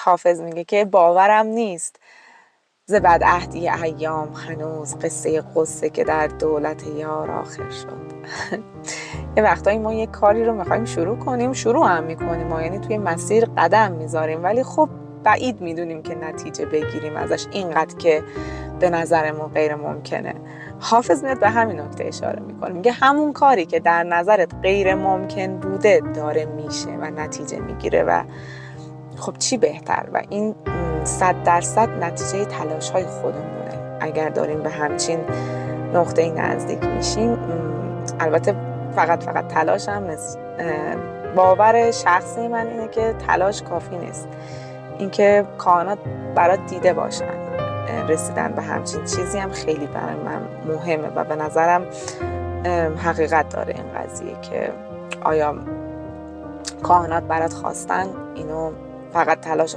حافظ میگه که باورم نیست ز بدعهدی ایام هنوز قصه قصه که در دولت یار آخر شد. یه وقتایی ما یه کاری رو میخوایم شروع کنیم، شروع هم میکنیم، یعنی توی مسیر قدم میذاریم، ولی خب بعید میدونیم که نتیجه بگیریم ازش، اینقدر که به نظرمون غیر ممکنه. حافظ میاد به همین نکته اشاره میکنه، میگه همون کاری که در نظرت غیر ممکن بوده داره میشه و نتیجه میگیره و خب چی بهتر و این 100% نتیجه تلاش های خودمونه. اگر داریم به همچین نقطه نزدیک میشیم، البته فقط تلاش هم نیست، باور شخصی من اینه که تلاش کافی نیست، اینکه کائنات برات دیده باشن، رسیدن به همچین چیزی هم خیلی برای من مهمه و به نظرم حقیقت داره این قضیه که آیا کائنات برات خواستن، اینو فقط تلاش